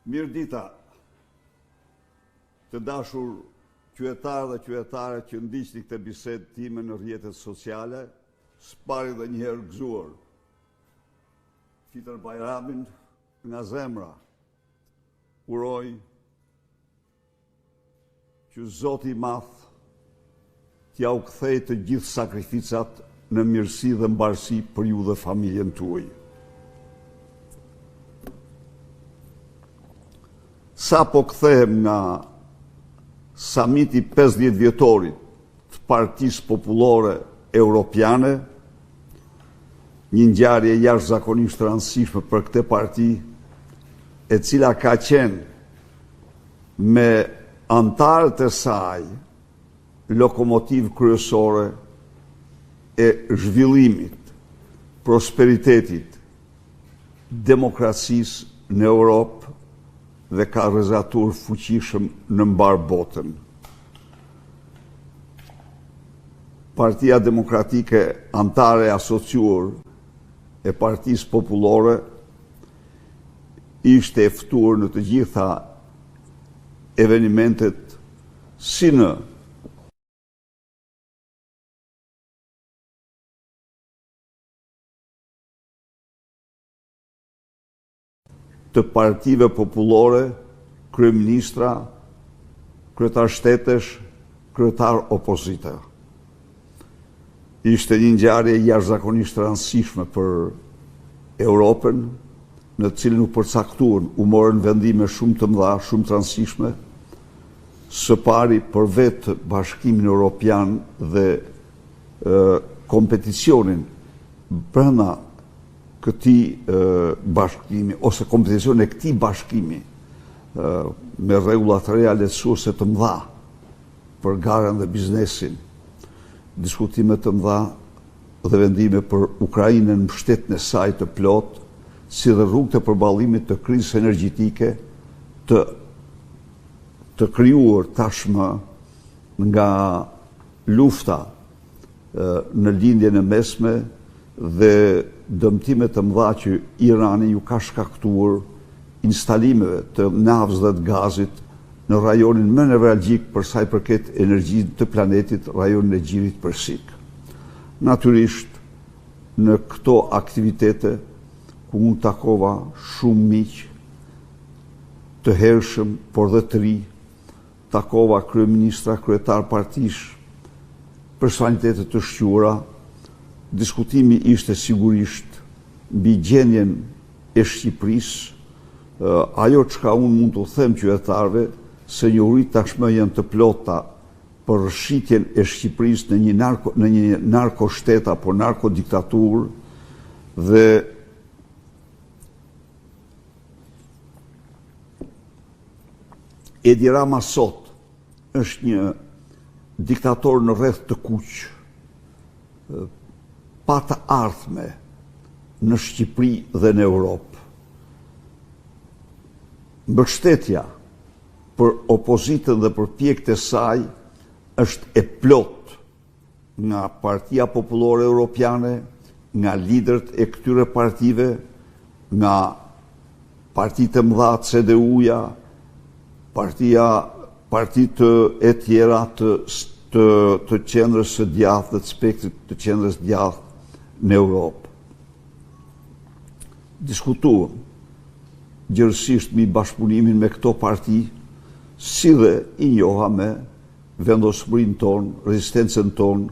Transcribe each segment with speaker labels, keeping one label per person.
Speaker 1: Mirëdita, të dashur qytetarë dhe qytetare që ndiqni këtë bisedë time në rrjetet sociale, s'pari dhe njëherë gëzuar. Fitër Bajramin nga zemra, uroj që Zoti i Madh t'ja u kthej të gjithë sakrificat në mirësi dhe mbarësi për ju dhe familjen tuaj. Sa po kthehem nga samiti 50 vjetorit të Partisë Popullore Europiane, një ngjarje jashtëzakonisht e rëndësishme për këtë parti, e cila ka qenë me antarët e saj lokomotivë kryesore e zhvillimit, prosperitetit, demokracisë në Europë dhe ka rrezatur fuqishëm në mbar botën. Partia Demokratike antare asociuar e Partisë Popullore ishte e ftuar në të gjitha evenimentet si në të partive popullore, kryeministra, kryetar shtetesh, kryetar opozite. Ishte një ngjarje jashtëzakonisht e rëndësishme për Europën, në të cilën u përcaktuan, u morën vendime shumë të mëdha, shumë të rëndësishme, së pari për vetë Bashkimin Evropian dhe kompeticionin brenda këtij bashkimi ose kompeticion e këtij bashkimi me rregulla të reja lehtësuese të mëdha për garën dhe biznesin, diskutime të mëdha dhe vendime për Ukrainën, mbështetjen e saj të plot, si dhe rrugë të përballimit të krizës energjetike të krijuar tashmë nga lufta në lindjen e mesme dhe dëmtimet të mëdha që Irani ju ka shkaktuar instalimeve të nafës dhe të gazit në rajonin më nevralgjik për sa i përket energjisë të planetit, rajonin e Gjirit Persik. Natyrisht, në këto aktivitete ku unë takova shumë miq të hershëm, por dhe të ri, takova kryeministra, kryetar partish, personalitetet të shquara. Diskutimi ishte sigurisht mbi gjendjen e Shqipërisë, ajo çka unë mund të them qytetarëve, se njohurit tashmë janë të plota për rrshitjen e Shqipërisë në një narkoshtet apo narkodiktaturë dhe Edi Rama sot është një diktator në rreth të kuq, pa të ardhme në Shqipëri dhe në Europë. Mbështetja për opozitën dhe për pjekët e saj është e plot nga Partia Popullore Europiane, nga liderët e këtyre partive, nga partitë e mëdha CDU-ja, partitë e tjera të qendrës së djathtë dhe të spektrit të qendrës djathtë në Europë. Diskutuam gjërësisht mbi bashkëpunimin me këto parti, si dhe i njoha me vendosmërinë tonë, rezistencën tonë,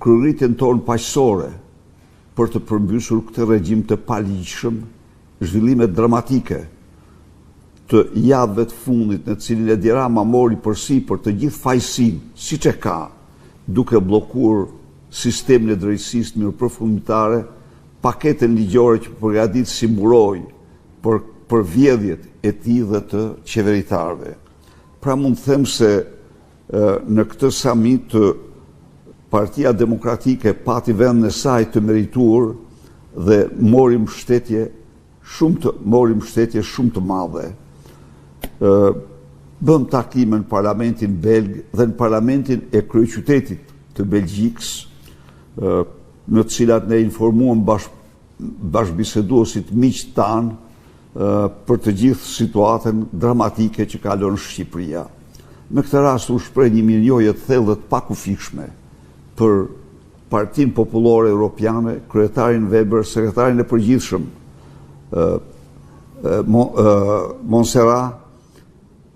Speaker 1: kryerritjen tonë paqësore për të përmbysur këtë regjim të paligjshëm, zhvillimet dramatike të javëve të fundit në cilin Edi Rama mori përsipër të gjithë fajësinë, siç e ka, duke bllokuar sistemin e drejtësisë mirëpërfundimtare, paketën ligjore që përgatit si mburoj për vjedhjet e tij dhe të qeveritarëve. Pra mund të them se në këtë samit Partia Demokratike pati vendin e saj të merituar dhe mori mbështetje shumë të madhe. Bëm takime në Parlamentin belg dhe në Parlamentin e kryeqytetit të Belgjikës, në të cilat ne informuam bashkëbiseduesit miq tanë për të gjithë situatën dramatike që kalon Shqipëria. Në këtë rast u shpreh një mirënjohje të thellë dhe të pakufikshme për Partinë Popullore Europiane, kryetarin Weber, sekretarin e përgjithshëm Montserrat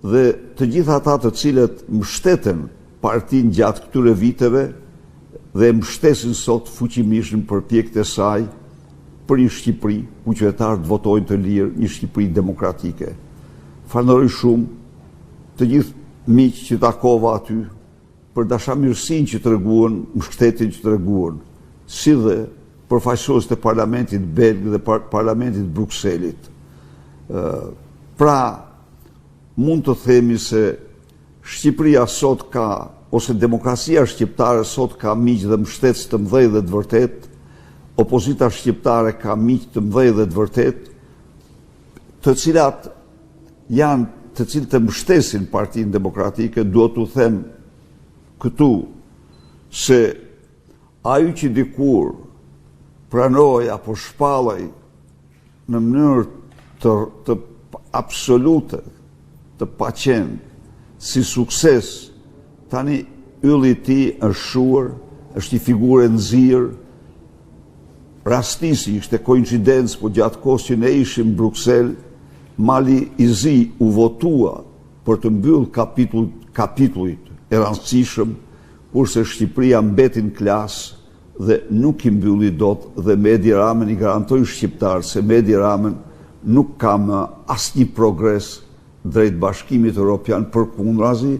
Speaker 1: dhe të gjithë ata të cilët mbështeten partinë gjatë këtyre viteve dhe mbështesin sot fuqimisht në përpjekjet e saj për një Shqipëri ku qytetarët votojnë të lirë, një Shqipëri demokratike. Falenderoj shumë të gjithë miq që takova aty për dashamirësinë që treguan, mbështetjen që treguan, si dhe përfaqësues të Parlamentit Belg dhe Parlamentit Brukselit. Pra, mund të themi se Shqipëria sot ka, ose demokracia shqiptare sot ka miq dhe mbështetës të mëdhenj dhe të vërtet, opozita shqiptare ka miq të mëdhenj dhe të vërtet, të cilët të mbështesin Partinë Demokratike. Duhet t'u them këtu se ajo që dikur pranoj apo shpallaj në mënyrë të absolute, të paqen, si sukses, tani ylli i tij është shuar, është një figurë e nxirr. Rastisi ishte koincidencë, po gjatë kohës që ne ishim në Bruksel, Mali i Zi u votua për të mbyllë kapitullit e rëndësishëm, kurse Shqipëria mbeti në klasë dhe nuk i mbylli dot, dhe me Edi Ramën i garantoi shqiptarë se me Edi Ramën nuk ka më asnjë progres drejt Bashkimit Evropian, përkundrazi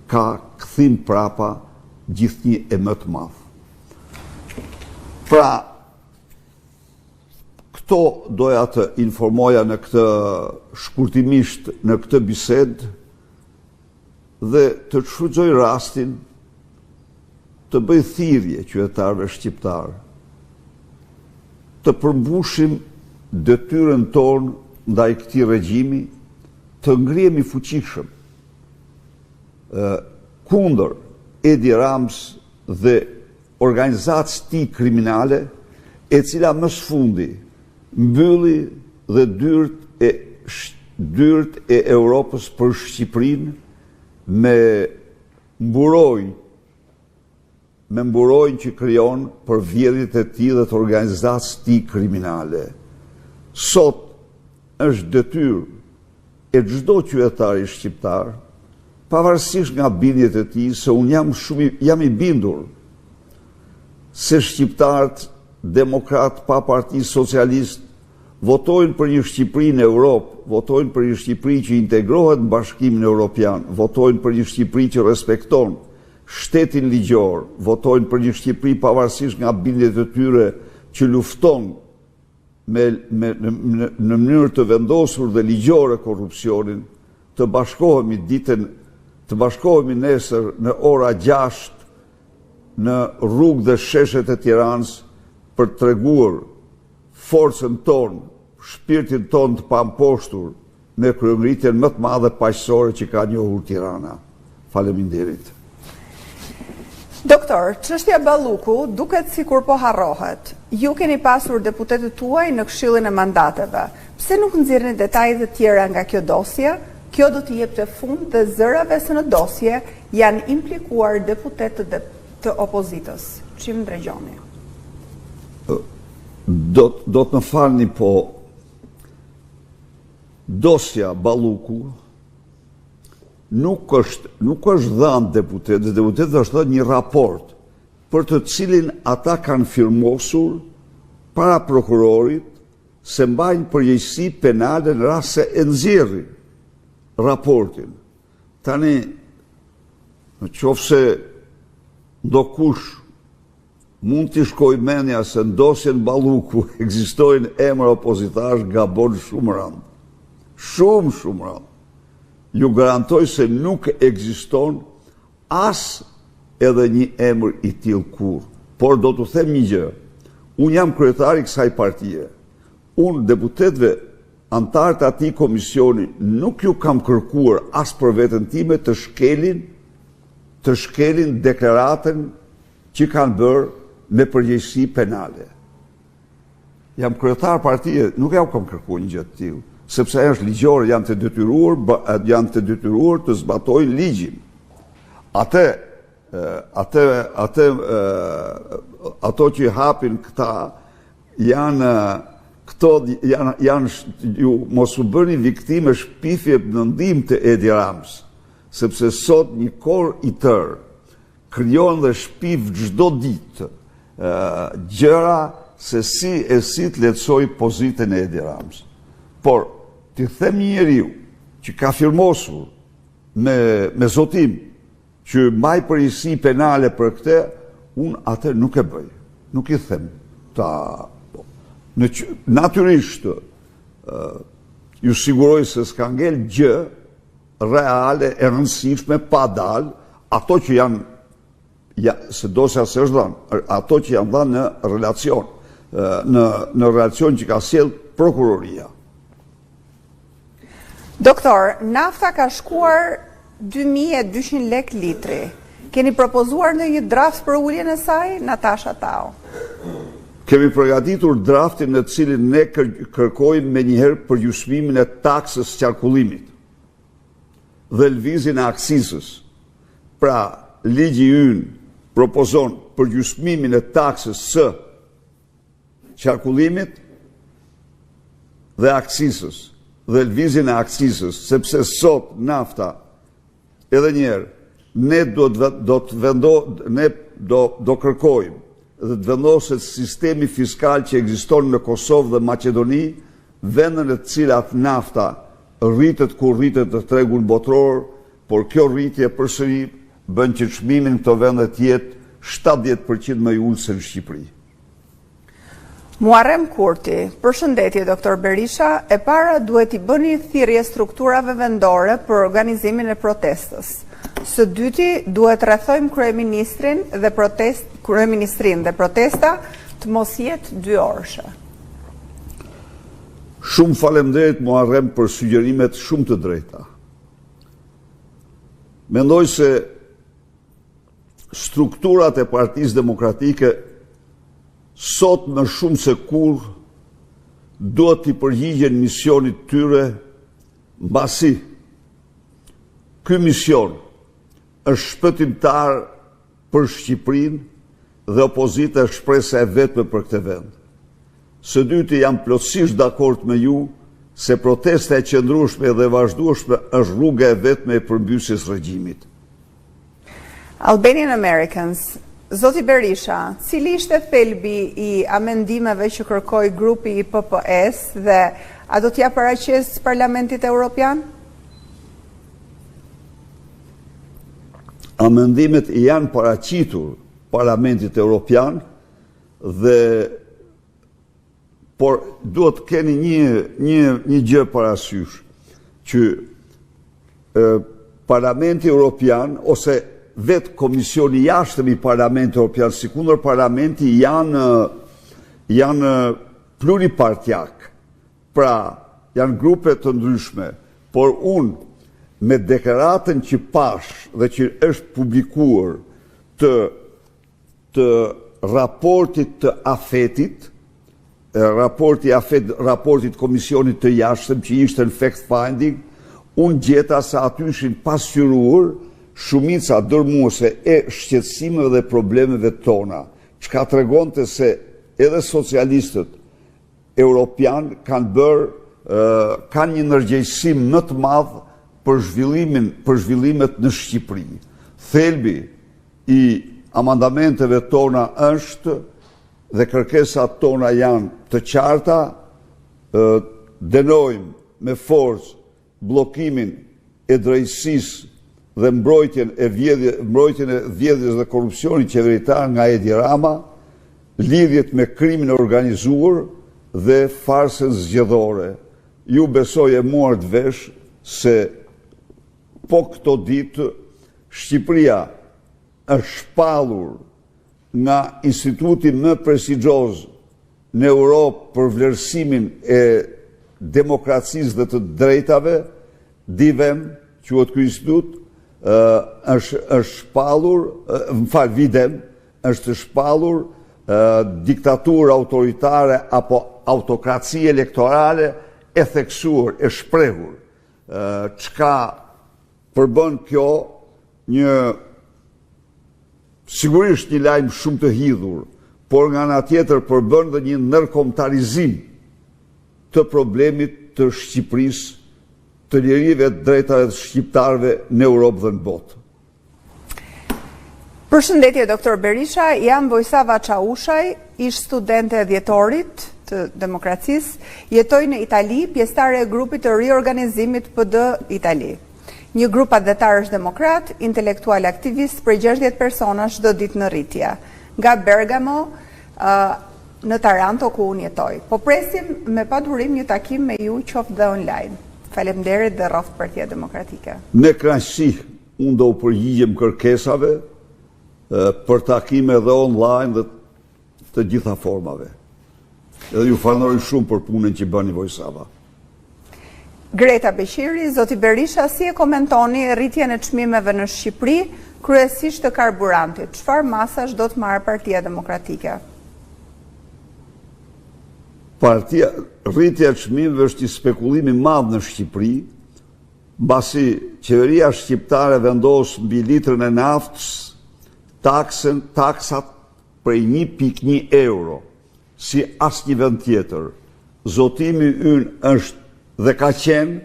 Speaker 1: ka kthim prapa gjithnjë e më të madh. Pra, këto doja të informoja në këtë shkurtimisht në këtë bisedë dhe të shfrytëzoj rastin të bëj thirrje qytetarëve shqiptar të përmbushim detyrën tonë ndaj këtij regjimi, të ngrihemi fuqishëm kundër Edi Ramës dhe organizacës tij kriminale, e cila më së fundi mbylli dhe dyert e Europës për Shqipërinë me mburojnë që krijon për vjedhjet e tij dhe të organizacës tij kriminale. Sot është detyrë e çdo qytetari shqiptar, pavarësisht nga bindjet e tij, se unë jam i bindur se shqiptarët demokratë pa parti socialist votojnë për një Shqipëri në Europë, votojnë për një Shqipëri që integrohet në Bashkimin Evropian, votojnë për një Shqipëri që respekton shtetin ligjor, votojnë për një Shqipëri pavarësisht nga bindjet e tyre që lufton në mënyrë të vendosur dhe ligjore korrupsionin. Të bashkohemi nesër në ora 6 në rrugë dhe sheshet e Tiranës për të treguar forcën tonë, shpirtin tonë të pamposhtur me kryengritjen më të madhe paqësore që ka njohur Tirana. Faleminderit.
Speaker 2: Doktor, çështja Balluku duket sikur po harrohet. Ju keni pasur deputetët tuaj në Këshillin e Mandateve. Pse nuk nxjerrni detaje të tjera nga kjo dosje? Kjo do të jepte fund të zërave se në dosje janë implikuar deputetët të opozitës. Çim ndregjoni?
Speaker 1: Do të më falni, po dosja Balluku nuk është dhënë deputetëve. Deputetët është dhënë një raport për të cilin ata kanë firmosur para prokurorit se mbajnë përgjegjësi penale në rast se e nxjerrin raportin. Tani, nëse ndokush mund t'i shkoj mendja se në dosjen Balluku ekzistojnë emra opozitarësh, gabon shumë rënd. Shumë rënd. Ju garantoj se nuk ekziston as edhe një emër i tillë kurrë. Por do t'u them një gjë. Unë jam kryetari i kësaj partie. Unë deputetëve antarët e atij komisioni nuk ju kam kërkuar as për veten time të shkelin deklaratën që kanë bërë me përgjegjësi penale. Jam kryetar partie, nuk jam kam kërkuar një gjë të tillë. sepse është ligjore, janë të detyruar të zbatojnë ligjin. Ato që hapin këta janë mos u bëni viktime shpifje në ndim të Edi Ramës, sepse sot një kor i tërë krijon dhe shpif çdo ditë gjëra se si të lehtësoj pozitën e Edi Ramës. Por, t'i them një njeriu që ka firmosur me zotim që maj përgjegjësi penale për këtë, unë atë nuk e bëj. Nuk i them. Natyrisht, ju siguroj se s'ka ngel gjë reale e rëndësishme pa dalë ato që janë, se dosja se është dhanë, ato që janë dhanë në relacion, në relacion që ka sjell prokuroria.
Speaker 2: Doktor, nafta ka shkuar 2200 lek litri. Keni propozuar në një draft për uljen e saj, Natasha Tao?
Speaker 1: Kemi përgatitur draftin në cilin ne kërkojmë me njëherë përgjysmimin e taksës qarkullimit dhe lvizjen e aksizës. Pra, ligji ynë propozon përgjysmimin e taksës së qarkullimit dhe aksizës dhe lvizjen e aksizës, sepse sot nafta, edhe njerë, ne do kërkojmë dhe të vendoset sistemi fiskal që ekziston në Kosovë dhe Maqedoni, vendën e cilat nafta rritet ku rritet të tregun botror, por kjo rritje përsëri bën që çmimin këto vende të jetë 70% më i ulët se në Shqipëri.
Speaker 2: Muarrem Kurti, përshëndetje Dr. Berisha, e para duhet i bëni thirrje strukturave vendore për organizimin e protestës. Së dyti duhet rrethojmë kryeministrin dhe protesta të mos jetë 2 orëshe.
Speaker 1: Shumë faleminderit Muarrem për sugjerimet shumë të drejta. Mendoj se strukturat e Partisë Demokratike sot më shumë se kur duhet t'i përgjigjen misionit tyre, mbasi ky mision është shpëtimtar për Shqipërinë dhe opozita është shpresa e vetme për këtë vend. Së dyti jam plotësisht dakord me ju se protesta e qëndrueshme dhe vazhdueshme është rruga e vetme e përmbysjes regjimit.
Speaker 2: Albanian Americans, Zoti Berisha, cili ishte thelbi i amendimeve që kërkoi grupi i PPS dhe a do t'ja paraqes Parlamentit Evropian?
Speaker 1: Amendimet janë paraqitur Parlamentit Evropian por duhet keni një gjë parasysh që Parlamenti Evropian ose vetë Komisioni jashtëm i Parlamentit Evropian, sikundër Parlamenti janë pluripartjak, pra janë grupe të ndryshme, por unë me deklaratën që pash dhe që është publikuar të raportit të afetit, raportit Komisionit të jashtëm që ishte në fact-finding, unë gjeta se aty ishin pasqyruar shumica dërmuese e shqetësimeve dhe problemeve tona, çka tregonte se edhe socialistët europian kanë një ndërgjegjësim më të madh për zhvillimet në Shqipëri. Thelbi i amandamenteve tona është dhe kërkesat tona janë të qarta, dënojmë me forcë bllokimin e drejtësisë dhe mbrojtjen e vjedhjes dhe korrupsionit qeveritar nga Edi Rama, lidhjet me krimin e organizuar dhe farsën zgjedhore. Ju besoj e muart vesh se po këto ditë Shqipëria është shpallur nga instituti më prestigjioz në Europë për vlerësimin e demokracisë dhe të drejtave, DIVEM, quhet ky institut, është shpallur, VIDEM, është shpallur diktaturë autoritare apo autokraci elektorale e theksuar, e shprehur, çka përbën kjo një sigurisht një lajm shumë të hidhur, por nga ana tjetër përbën dhe një ndërkombëtarizim të problemit të Shqipërisë, të lirive të drejtave të shqiptarëve në Europë dhe në botë.
Speaker 2: Përshëndetje, Dr. Berisha, jam Vojsava Çaushaj, ish studente e dhjetorit të demokracisë, jetoj në Itali, pjesëtare e grupit të riorganizimit PD Itali. Një grup adhetarësh demokrat, intelektual aktivist, prej 60 persona çdo ditë në rritje. Nga Bergamo, në Taranto ku unë jetoj. Po presim me padurim një takim me ju qoftë dhe online. Faleminderit dhe rroft Partia Demokratike.
Speaker 1: Me kënaqësi unë do u përgjigjem kërkesave për takime dhe online dhe të gjitha formave. Edhe ju falenderoj shumë për punën që bëni Vojsava.
Speaker 2: Greta Beqiri, zoti Berisha, si e komentoni rritjen e çmimeve në Shqipëri, kryesisht të karburantit? Çfarë masash do të marrë Partia Demokratike?
Speaker 1: Rritja e çmimeve është një spekullim i madh në Shqipëri, mbasi qeveria shqiptare vendos mbi litrën e naftës taksat prej 1.1 euro, si asnjë vend tjetër. Zotimi ynë është dhe ka qenë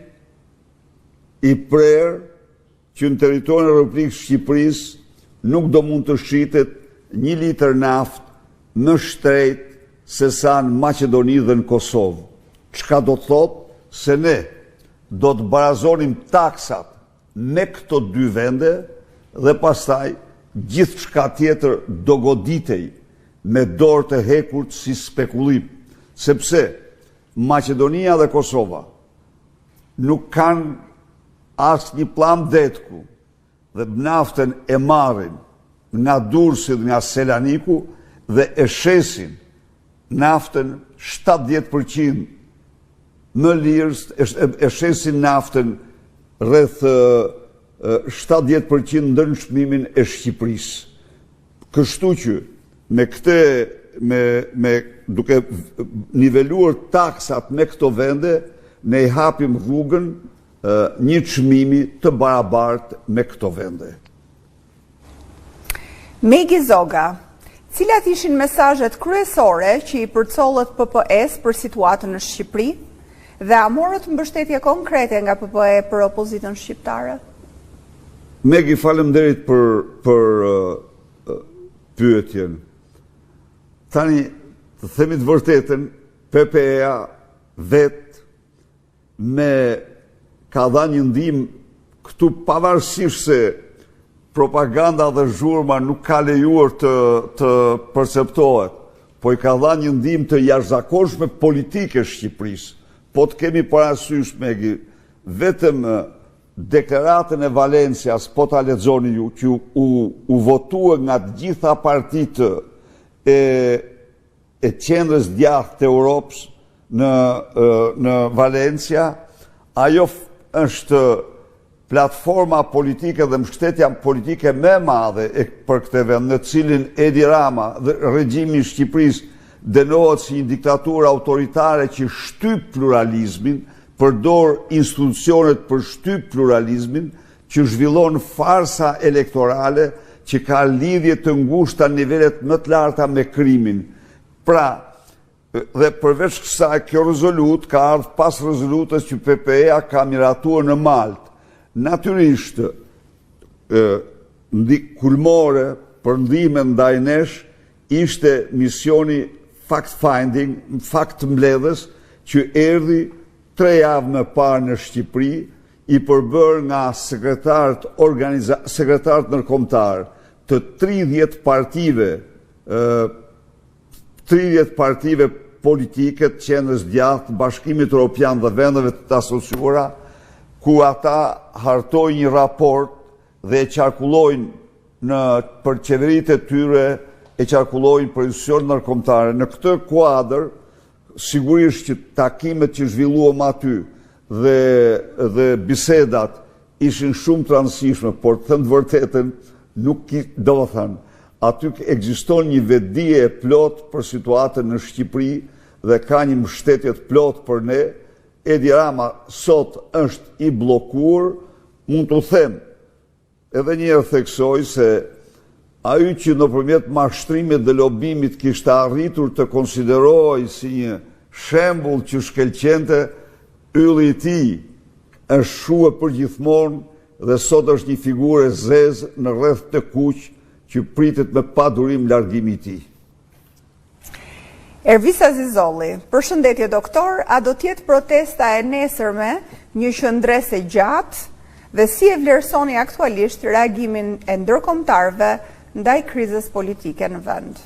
Speaker 1: i prerë që në territorin e Republikës Shqipërisë nuk do mund të shitet 1 litër naftë më shtrejt se sa në Maqedoni dhe në Kosovë. Çka do të thotë se ne do të barazonim taksat me këto dy vende dhe pastaj gjithçka tjetër do goditej me dorë të hekur si spekullim, sepse Maqedonia dhe Kosova nuk kanë asnjë pllam detku dhe naftën e marrin nga Durrësi dhe nga Selaniku dhe e shesin naftën 70% më lirës, e shesin naftën rreth 70% ndër çmimin e Shqipërisë. Kështu që me duke niveluar taksat me këto vende, ne i hapim rrugën një çmimi të barabartë me këto vende.
Speaker 2: Megi Zoga, cilat ishin mesazhet kryesore që i përcollët PPE-s për situatën në Shqipëri dhe a morët mbështetje konkrete nga PPE për opozitën shqiptare?
Speaker 1: Megi, faleminderit për pyetjen. Tani, të themi të vërtetën, PPE-a vetë ka dha një ndihmë këtu pavarësisht se propaganda dhe zhurma nuk ka lejuar të perceptohet, po i ka dha një ndihmë të jashtëzakonshme politike Shqipërisë. Po të kemi parasysh, Megi, vetëm deklaratën e Valencias, po ta lexoni ju, që u votua nga të gjitha partitë e qendrës djathtë të Europës në Valencia, ajo është platforma politike dhe mbështetja politike më e madhe për këtë vend, në cilin Edi Rama dhe regjimi i Shqipërisë dënohet si një diktaturë autoritare që shtyp pluralizmin, përdor institucionet për shtyp pluralizmin, që zhvillon farsa elektorale, që ka lidhje të ngushta në nivelet më të larta me krimin. Pra, dhe përveç kësaj, kjo rezolut ka ardhur pas rezolutës që PPE-a ka miratuar në Maltë. Natyrisht, kulmore për ndihmën ndaj nesh ishte misioni fact-finding, fakt-mbledhës, që erdhi 3 javë më parë në Shqipëri, i përbër nga sekretarët ndërkombëtar të 30 partive politike të qendrës djathtë, Bashkimit Evropian dhe vendeve të asociuara, ku ata hartojnë një raport dhe e qarkullojnë për qeveritë e tyre, e qarkullojnë për institucionet ndërkombëtare. Në këtë kuadër, sigurisht që takimet që zhvilluam aty dhe bisedat ishin shumë të rëndësishme, por të thënë të vërtetën, nuk do të thënë, aty ekziston një vetdije e plot për situatën në Shqipëri dhe ka një mbështetje të plot për ne, Edi Rama sot është i blokuar, mund të them, edhe njerë theksoj se ai që nëpërmjet mashtrimit dhe lobimit kishte arritur të konsiderohej si një shembull që shkelqente, ylli i tij është shue përgjithmonë dhe sot është një figurë e zezë në rreth të kuq që pritet me padurim largimi i tij.
Speaker 2: Ervisa Zizolli, përshëndetje doktor, a do t'jetë protesta e nesërme një qëndrese gjatë dhe si e vlerësoni aktualisht reagimin e ndërkombëtarëve ndaj krizës politike në vend?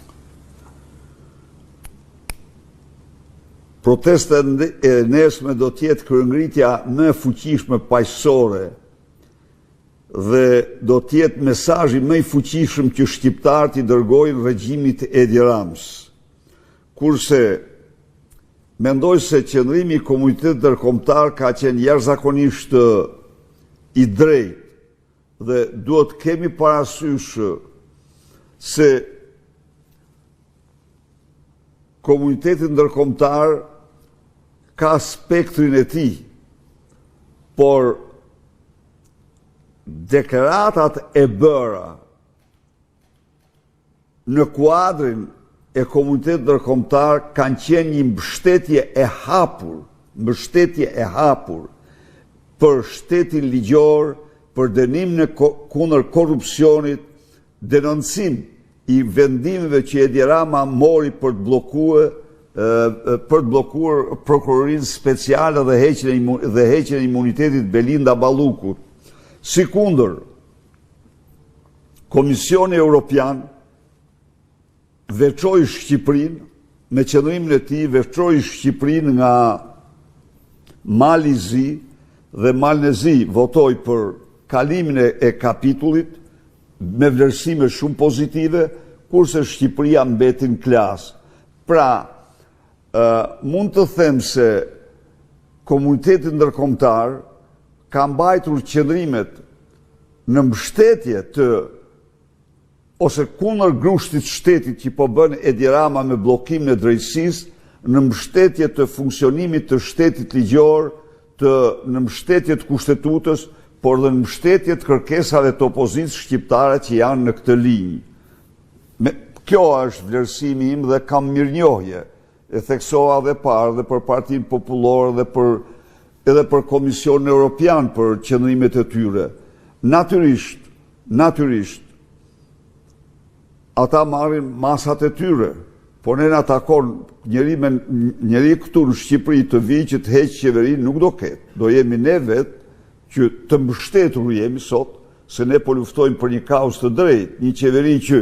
Speaker 1: Protesta e nesërme do t'jetë kryengritja më e fuqishme paqësore dhe do t'jetë mesazhi më i fuqishëm që shqiptarët i dërgojnë regjimit Edi Ramës. Kurse mendoj se qëndrimi i komunitetit ndërkombëtar ka qenë jashtëzakonisht i drejtë dhe duhet kemi parasysh se komuniteti ndërkombëtar ka spektrin e tij, por deklaratat e bëra në kuadrin e komunitetit ndërkombëtar kanë qenë një mbështetje e hapur për shtetin ligjor, për dënimin kundër korrupsionit, denoncim i vendimeve që Edi Rama mori për të bllokuar prokurorinë speciale dhe heqjen e imunitetit Belinda Ballukut. Sikundër, Komisioni Evropian veçoi Shqipërinë, me qëndrimin e tij veçoi Shqipërinë nga Mali i Zi dhe Malnezi votoi për kalimin e kapitullit me vlerësime shumë pozitive, kurse Shqipëria mbeti në klasë. Pra, mund të them se komuniteti ndërkombëtar ka mbajtur qëndrimet në mbështetje të ose kundër grushtit shtetit që po bën Edi Rama me bllokimin e drejtësisë, në mbështetje të funksionimit të shtetit ligjor, në mbështetje të kushtetutës, por dhe në mbështetje të kërkesave të opozitës shqiptare që janë në këtë linjë. Kjo është vlerësimi im dhe kam mirënjohje. E theksova dhe parë dhe për Partinë Popullore dhe edhe për Komisionin Evropian për qëndrimet e tyre. Natyrisht, ata marrin masat e tyre, por ne na takon njeri këtu në Shqipëri të vijë që të heqë qeverinë nuk do ketë. Do jemi ne vetë që të mbështetur jemi sot, se ne po luftojmë për një kauzë të drejtë, një qeveri që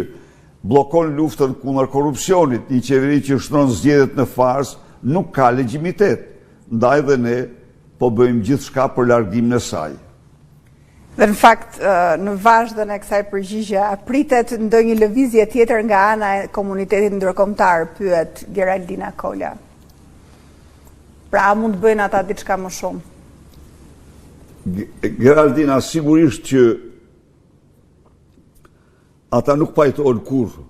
Speaker 1: bllokon luftën kundër korrupsionit, një qeveri që shtron zgjedhjet në farsë, nuk ka legjitimitet. Ndaj dhe ne po bëjmë gjithçka për largimin e saj.
Speaker 2: Dhe në fakt, në vazhdën e kësaj përgjigje, pritet ndonjë lëvizje tjetër nga ana e komunitetit ndërkombëtar, pyet Geraldina Kola. Pra, mund të bëjnë ata diçka më shumë?
Speaker 1: Geraldina, sigurisht që ata nuk pajtohen kurrë.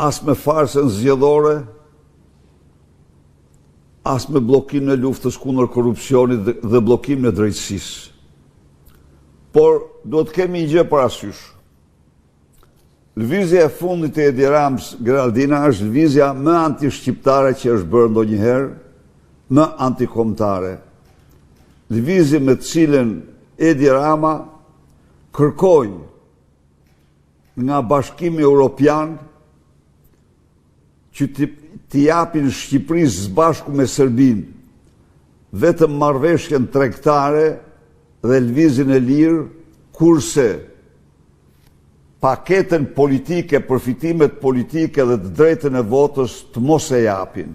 Speaker 1: As me farsën zgjedhore, as me bllokimin e luftës kundër korrupsionit dhe bllokimin e drejtësisë. Por do të kemi një gjë parasysh. Lëvizja e fundit e Edi Ramës, Geraldina, është lëvizja më anti-shqiptare që është bërë ndonjëherë, më antikombëtare. Lëvizje me të cilën Edi Rama kërkoi nga Bashkimi Evropian që t'i japin Shqipërisë së bashku me Serbinë vetëm marrëveshjen tregtare dhe lëvizjen e lirë, kurse paketën politike, përfitimet politike dhe të drejtën e votës të mos e japin.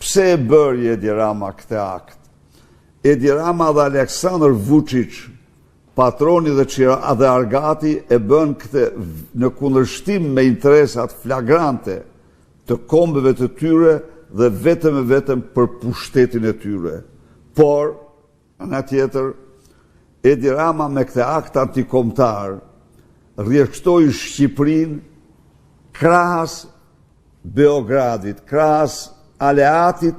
Speaker 1: Pse e bëri Edi Rama këtë akt? Edi Rama dhe Aleksandar Vučić, patroni dhe Argati, e bën këtë në kundërshtim me interesat flagrante të kombeve të tyre dhe vetëm për pushtetin e tyre. Por, ana tjetër, Edi Rama me këtë akt antikombëtar rrjedhtoi Shqipërinë krahas Beogradit, krahas aleatit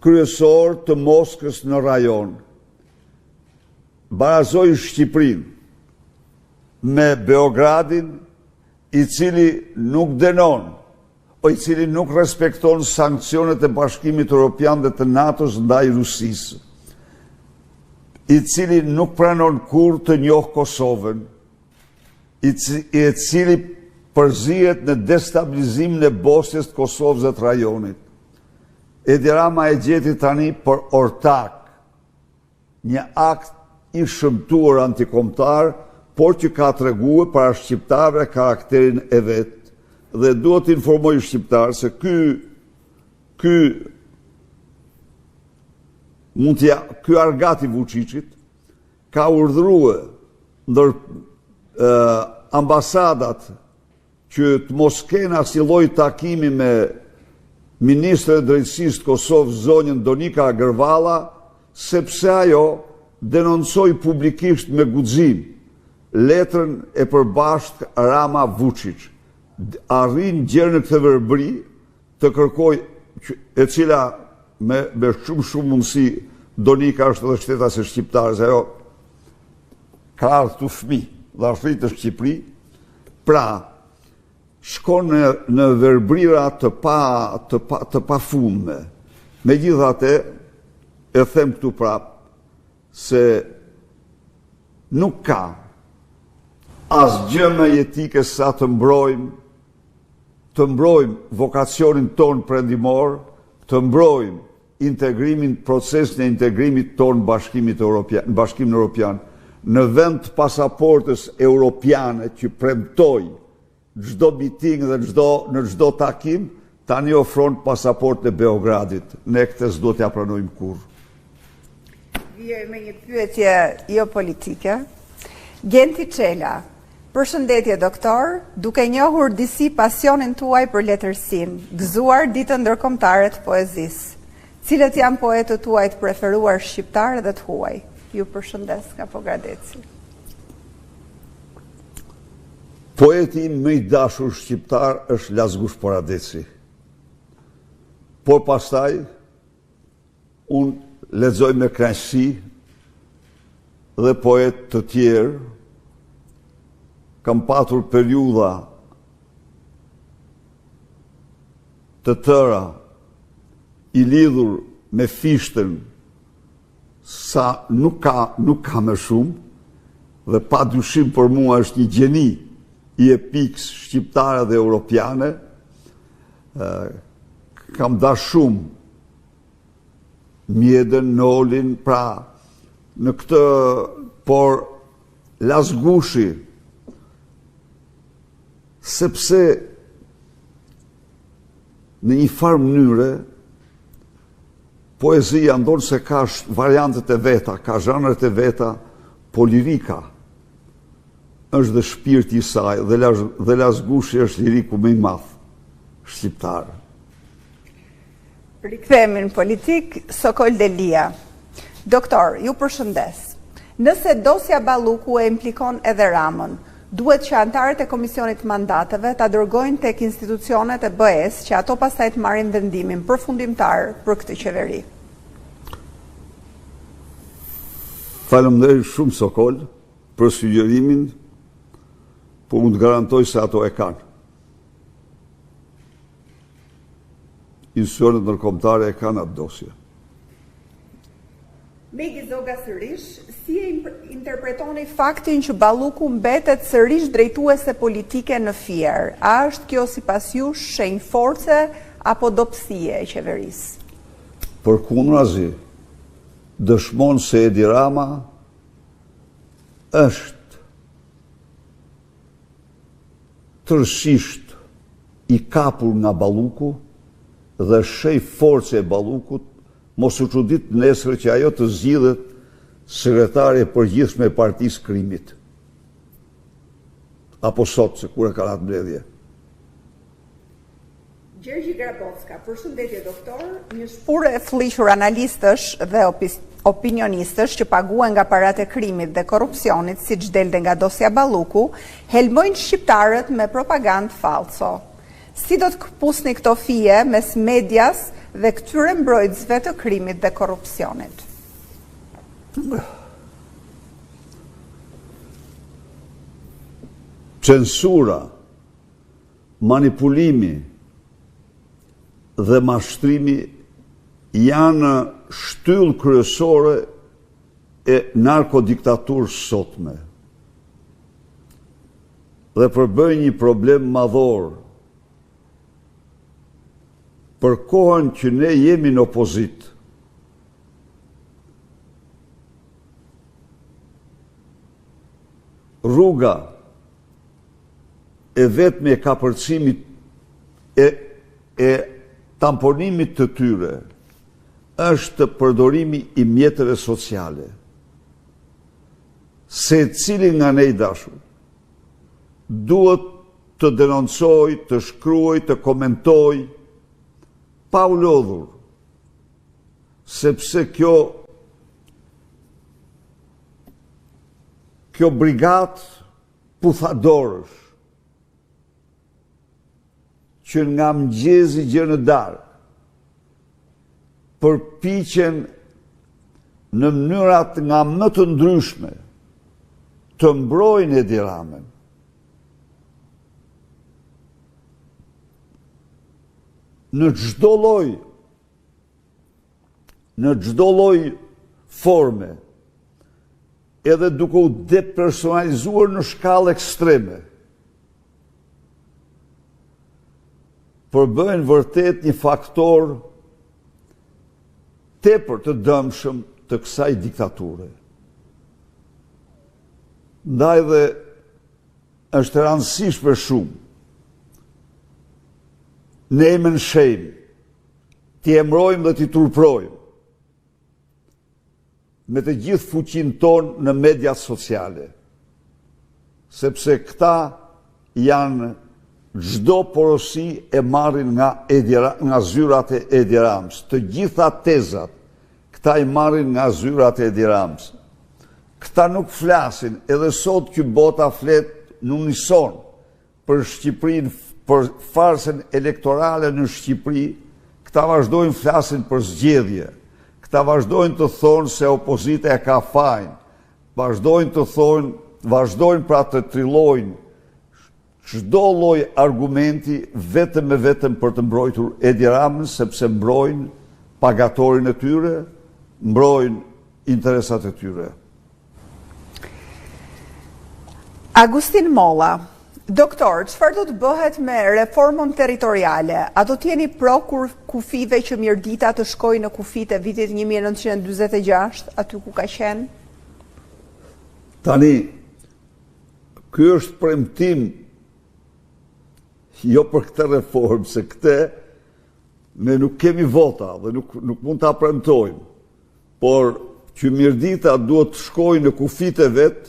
Speaker 1: kryesor të Moskës në rajon. Barazoi Shqipërinë me Beogradin, i cili nuk denon, o i cili nuk respekton sankcionet e Bashkimit Evropian dhe të NATO-s ndaj Rusisë, i cili nuk pranon kur të njohë Kosovën, i cili përzihet në destabilizimin e Bosnjës, të Kosovës dhe të rajonit. Edi Rama e gjeti tani për ortak një akt i shëmtuar antikombëtar, por që ka treguar para shqiptarëve karakterin e vet, dhe duhet të informoj shqiptarë se ky argati Vučićit ka urdhëruar ndër ambasadat që të mos kenë asnjë lloj takimi me Ministrën e Drejtësisë të Kosovës, zonjën Donika Agërvalla, sepse ajo denoncoi publikisht me guxim letrën e përbashkët Rama Vučić. Arrin gjerë në këtë verbëri të kërkoj, e cila me shumë mundësi Donika është edhe shtetase shqiptare, se ajo ka ardhur të fëmijë dhe arrit në Shqipëri, pra shkon në verbëra të pafundme. Megjithatë, e them këtu prap se nuk ka asgjë më jetike sa të mbrojmë vokacionin ton perëndimor, të mbrojmë integrimin, procesin e integrimit ton Bashkimin Evropian, në vend të pasaportës europiane që premtoi çdo miting dhe në çdo takim, tani ofron pasaportën e Beogradit. Ne këtë s'do t'ja pranojmë kurrë.
Speaker 2: Vijoj me një pyetje jo politike. Genti Çela, përshëndetje doktor, duke njohur disi pasionin tuaj për letërsinë, gëzuar ditën ndërkombëtare të poezisë. Cilët janë poetët tuaj të preferuar shqiptar dhe të huaj? Ju përshëndes nga Pogradeci.
Speaker 1: Poeti më i dashur shqiptar është Lazgush Poradeci. Por pastaj, unë lexoj me kënaqësi dhe poet të tjerë. Kam patur periudha të tëra i lidhur me fishtën sa nuk ka më shumë, dhe pa dyshim për mua është një gjeni i epikës shqiptare dhe europiane. Kam dashur shumë Mjedën, Nolin, pra në këtë, por Lazgushi, sepse në një farë mënyre poezia ndonë se ka variantet e veta, ka zhanret e veta, po lirika është dhe shpirti i saj, dhe Lazgushi është liriku më i madh shqiptar.
Speaker 2: Rikthehemi në politik, Sokol Delia. Doktor, ju përshëndes. Nëse dosja Balluku e implikon edhe Ramën, duhet që antarët e Komisionit Mandateve ta dërgojnë tek institucionet e BE-s që ato pastaj të marrin vendimin përfundimtar për këtë qeveri.
Speaker 1: Faleminderit shumë Sokol për sugjerimin, po unë të garantoj se ato e kanë. Institucionet ndërkombëtare e kanë atë dosje.
Speaker 2: Megi Zoga sërish, si e interpretoni faktin që Balluku mbetet sërish drejtuese politike në Fier? A është kjo sipas jush shenjë force apo dobësie e qeverisë?
Speaker 1: Përkundrazi, dëshmon se Edi Rama është tërësisht i kapur nga Balluku dhe shej force e Ballukut, mos u çudit nesër që ajo të zgjidhet sekretare e përgjithshme e Partisë Krimit. Apo sot, se kur e ka atë mbledhje.
Speaker 2: Gjergji Grabocka, përshëndetje doktor, një shpurë e fllihur analistësh dhe opinionistësh që paguhen nga parat e krimit dhe korrupsionit, siç delde nga dosja Balluku, helmojnë shqiptarët me propagandë falso. Si do të këpusni këto fije mes medias dhe këtyre mbrojtësve të krimit dhe korrupsionit?
Speaker 1: Censura, manipulimi dhe mashtrimi janë shtyllë kryesore e narkodiktaturës sotme dhe përbëjnë një problem madhor për kohën që ne jemi në opozit. Rruga e vetme e kapërcimit e tamponimit të tyre është përdorimi i mjetëve sociale. Se cili nga ne i dashur duhet të denoncoj, të shkruaj, të komentoj, pa u lodhur, sepse kjo brigat puthadorësh që nga mëngjesi gjë në darkë përpiqen në mënyrat nga më të ndryshme të mbrojnë Edi Ramën. Në çdo lloj forme, edhe duke u depersonalizuar në shkallë ekstreme, përbëjnë vërtet një faktor tepër të dëmshëm të kësaj diktature. Ndaj dhe është rëndësishme shumë ne e menshejmë, t'i emrojmë dhe t'i turprojmë me të gjithë fuqinë tonë në mediat sociale, sepse këta janë çdo porosi e marrin nga zyrat e Edi Ramës. Të gjitha tezat, këta i marrin nga zyrat e Edi Ramës. Këta nuk flasin, edhe sot që bota flet në unison për Shqipërinë, për farsën elektorale në Shqipëri, këta vazhdojnë flasin për zgjedhje, këta vazhdojnë të thonë se opozita e ka fajin, vazhdojnë pra të trillojnë çdo lloj argumenti vetëm e vetëm për të mbrojtur Edi Ramën, sepse mbrojnë pagatorin e tyre, mbrojnë interesat e tyre.
Speaker 2: Agustin Molla, doktor, çfarë do të bëhet me reformën territoriale? A do t'jeni pro kufive që Mirdita të shkojë në kufit e vitit 1946, aty ku ka qenë?
Speaker 1: Tani, ky është premtim jo për këtë reformë, se këtë ne nuk kemi vota dhe nuk mund ta premtojmë, por që Mirdita duhet të shkojë në kufit e vet,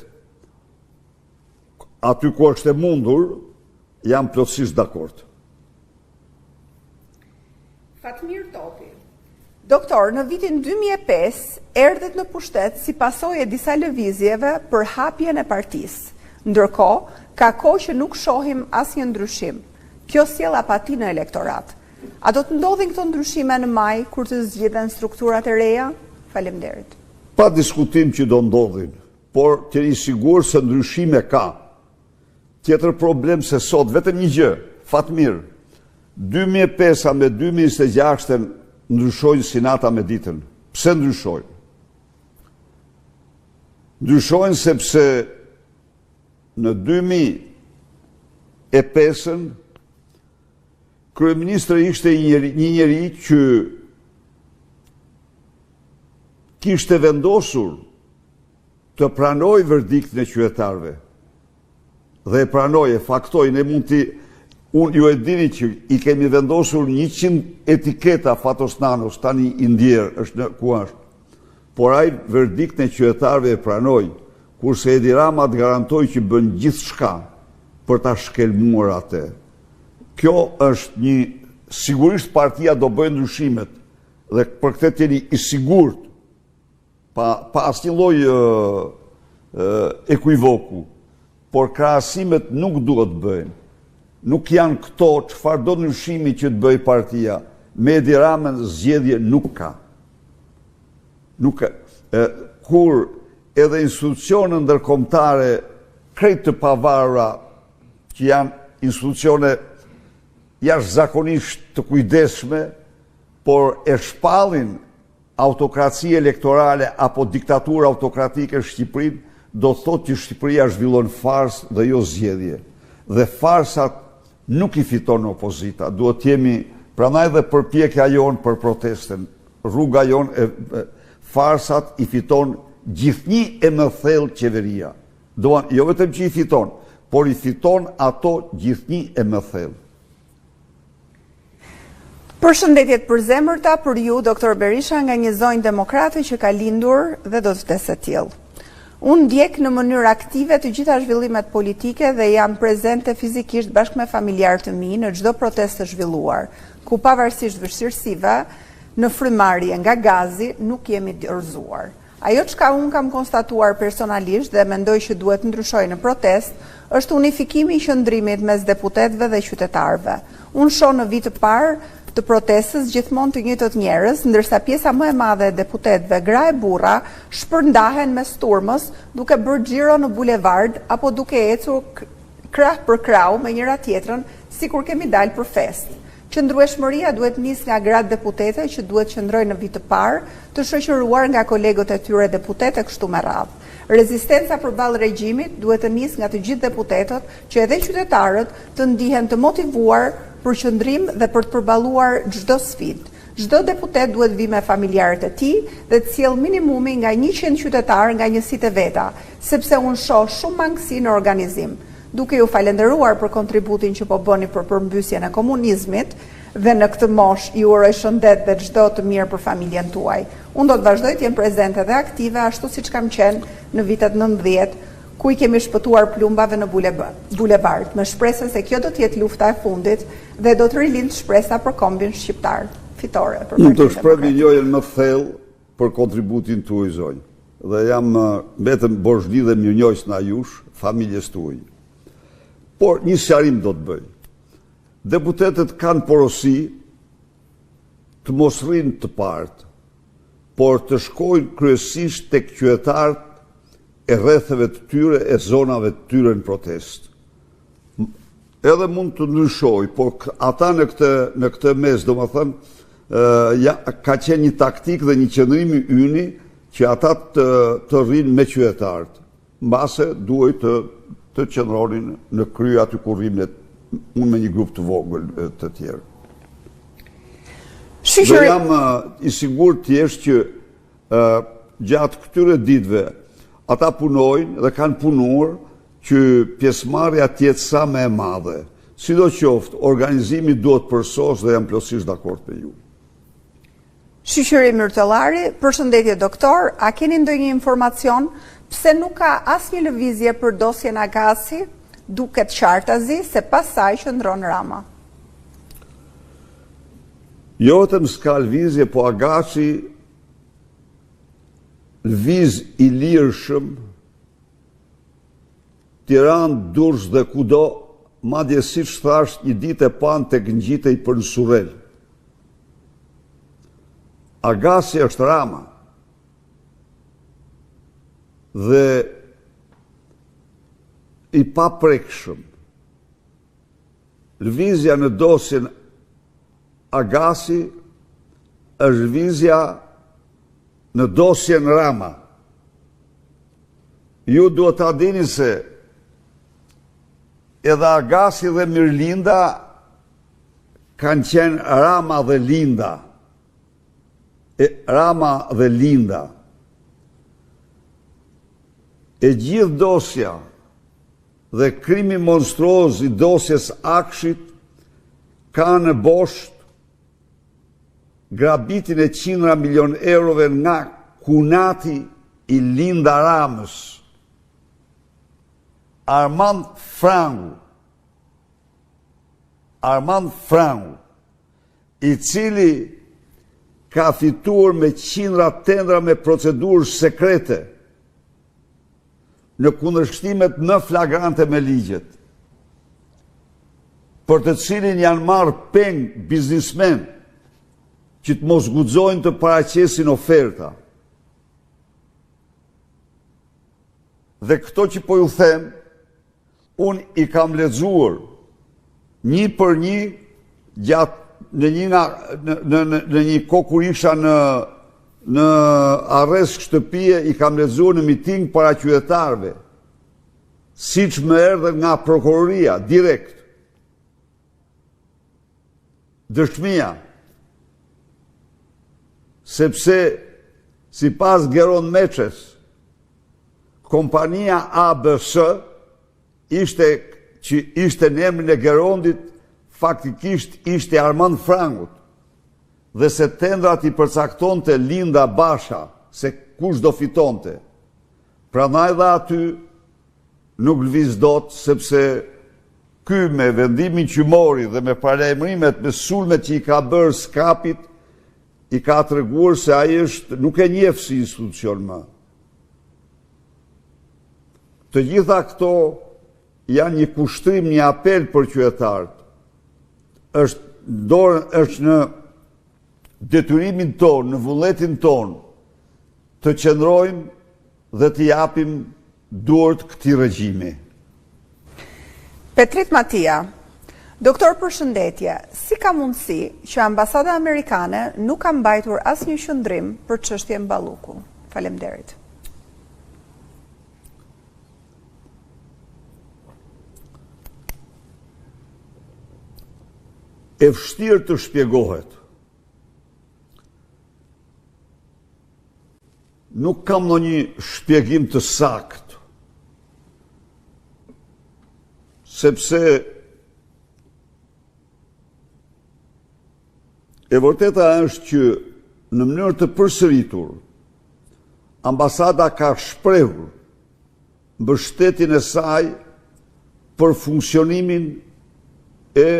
Speaker 1: aty ku është e mundur, jam plotësisht dakord.
Speaker 2: Fatmir Topi. Doktor, në vitin 2005 erdhet në pushtet si pasojë e disa lëvizjeve për hapjen e partisë. Ndërkohë, ka kohë që nuk shohim asnjë ndryshim. Kjo sjell apati në elektorat. A do të ndodhin këto ndryshime në maj kur të zgjidhen strukturat e reja? Faleminderit.
Speaker 1: Pa diskutim që do ndodhin, por të jeni sigur se ndryshime ka. Tjetër problem se sot, vetëm një gjë, Fatmir, 2005 me 2026 ndryshojnë si nata me ditën. Pse ndryshojnë? Ndryshojnë sepse në 2005 kryeministri ishte një njeri që kishte vendosur të pranoj verdiktin e qytetarëve. Dhe e pranoj, e faktoj, ne mund t'i, unë ju e dini që i kemi vendosur 100 etiketa Fatos Nanos, tani i ndjerë, është në ku është. Por ai verdiktin e qytetarëve e pranoj, kurse Edi Rama të garantoj që bën gjithçka për ta shkelmuar atë. Kjo është një, sigurisht partia do bëjë ndryshimet, dhe për këtë t'jeni i sigurt, pa asnjë lloj ekuivoku. Por krahasimet nuk duhet bëjnë. Nuk janë këto çfarëdo ndryshimi që të bëjë partia. me Edi Ramën zgjedhje nuk ka. Kur edhe institucionet ndërkombëtare krejt të pavarura, që janë institucione jashtëzakonisht të kujdesshme, por e shpallin autokraci elektorale apo diktaturë autokratike në Shqipërinë, do të thotë që Shqipëria zhvillon farsë dhe jo zgjedhje. Dhe farsat nuk i fiton opozita. Duhet jemi, prandaj dhe përpjekja jonë për protestën, rruga jonë, farsat i fiton gjithnjë e më thellë qeveria. Jo vetëm që i fiton, por i fiton ato gjithnjë e më thellë.
Speaker 2: Përshëndetjet përzemërta për ju, Dr. Berisha, nga një zonjë demokrate që ka lindur dhe do të vdesë tillë. Unë ndjek në mënyrë aktive të gjitha zhvillimet politike dhe jam prezente fizikisht bashkë me familjarë të mi në çdo protestë të zhvilluar, ku pavarësisht vështirësive, në frymarrje nga gazi nuk jemi dorëzuar. Ajo çka unë kam konstatuar personalisht dhe mendoj që duhet ndryshoj në protest, është unifikimi i qëndrimit mes deputetëve dhe qytetarëve. Unë shoh në vit të parë të protestës gjithmonë të njëjtët njerëz, ndërsa pjesa më e madhe e deputetëve, gra e burra, shpërndahen mes turmës duke bërë xhiro në bulevard apo duke ecur krah për krah me njëra tjetrën, sikur kemi dalë për festë. Qëndrueshmëria duhet nis nga gratë deputete që duhet qëndrojnë në vit të parë, të shoqëruar nga kolegët e tyre deputetë kështu me radhë. Rezistenca përballë regjimit duhet të nis nga të gjithë deputetët, që edhe qytetarët të ndihen të motivuar për qëndrim dhe për të përballuar çdo sfidë. Çdo deputet duhet vi me familjarët e tij dhe të sjellë minimumi nga 100 qytetarë nga njësitë e veta, sepse unë shoh shumë mangësi në organizim. Duke ju falenderuar për kontributin që po bëni për përmbysjen e komunizmit dhe në këtë moshë ju uroj shëndet dhe çdo të mirë për familjen tuaj. Unë do të vazhdoj të jem prezente dhe aktive ashtu siç kam qenë në vitet 90, ku i kemi shpëtuar plumbave në bulevard, me shpresën se kjo do të jetë lufta e fundit dhe do të rilind shpresa për kombin shqiptar. Fitore për Partinë Demokratike.
Speaker 1: Unë të shpreh njëjën më thellë për kontributin tuaj zonjë. Dhe jam vetëm borzhdi dhe mirënjohës na jush, familjes tuaj. Por një sqarim do të bëj. Deputetët kanë porosi të mos rrinë të partë, por të shkojnë kryesisht tek qytetarët e rrethave të tyre e zonave të tyre në protest. Edhe mund të ndryshoj, por ata në këtë mes, domethënë, ka qenë një taktik dhe një qëndrim i yni që ata të rrinë me qytetarët. Mbase duhet të qëndronin në krye aty ku rrinë unë me një grup të vogël të tjerë. Dhe jam i sigurt thjesht që gjatë këtyre ditëve ata punojnë dhe kanë punuar që pjesëmarrja të jetë sa më e madhe. Sidoqoftë, organizimi duhet përsos dhe jam plotësisht dakord me ju.
Speaker 2: Shoqëri Myrtëllari, përshëndetje doktor, a keni ndonjë informacion pse nuk ka asnjë lëvizje për dosjen Agasi, duket qartazi se pas saj qëndron Rama?
Speaker 1: Jo vetëm s'ka lëvizje, po Agasi lëviz i lirshëm, Tiranë, Durrës dhe kudo, madje siç thash një ditë e panë tek ngjitej për në Surrel. Agasi është Rama. Dhe i paprekshëm. Lëvizja në dosjen Agasi është lëvizja në dosjen Rama. Ju duhet ta dini se edhe Agasi dhe Mirlinda kanë qenë Rama dhe Linda. Rama dhe Linda. E gjithë dosja dhe krimi monstruoz i dosjes Akshit ka në bosht grabitin e 100 milion eurove nga kunati i Linda Ramës, Armand Frangu, i cili ka fituar me 100 tendra me procedurë sekrete në kundërshtimet më flagrante me ligjet, për të cilin janë marrë peng biznismen që të mos guxojnë të paraqesin oferta. Dhe këto që po ju them, unë i kam lexuar një për një në një kohë kur isha në arrest shtëpie, i kam lexuar në miting para qytetarëve, siç më erdhe nga prokuroria direkt. Dëshmia, sepse sipas Geron Meçes, kompania ABC që ishte në emrin e Gerondit, faktikisht ishte Armand Frangut, dhe se tendrat i përcaktonte Linda Basha, se kush do fitonte. Prandaj dhe aty nuk lviz dot, sepse ky me vendimin që mori dhe me paralajmërimet, me sulmet që i ka bërë skapit, i ka treguar se ai nuk e njeh si institucion më. Të gjitha këto janë një kushtrim, një apel për qytetarët. Është në detyrimin tonë, në vullnetin tonë, të qëndrojmë dhe të japim duart këtij regjimi.
Speaker 2: Petrit Matia, doktor përshëndetje, si ka mundësi që ambasada amerikane nuk ka mbajtur asnjë qëndrim për çështjen Balluku? Faleminderit.
Speaker 1: E vështirë të shpjegohet. Nuk kam ndonjë shpjegim të saktë, sepse e vërteta është që në mënyrë të përsëritur, ambasada ka shprehur mbështetjen e saj për funksionimin e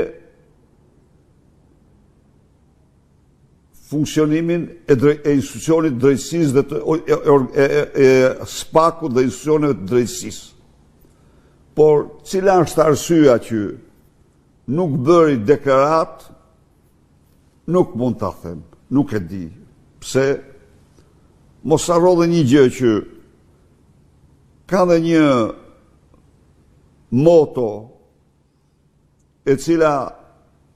Speaker 1: institucionit drejtësisë dhe SPAK-ut dhe institucioneve të drejtësisë. Por cila është arsyeja që nuk bëri deklarat, nuk mund ta them, nuk e di. Pse mos harro dhe një gjë që ka dhe një moto e cila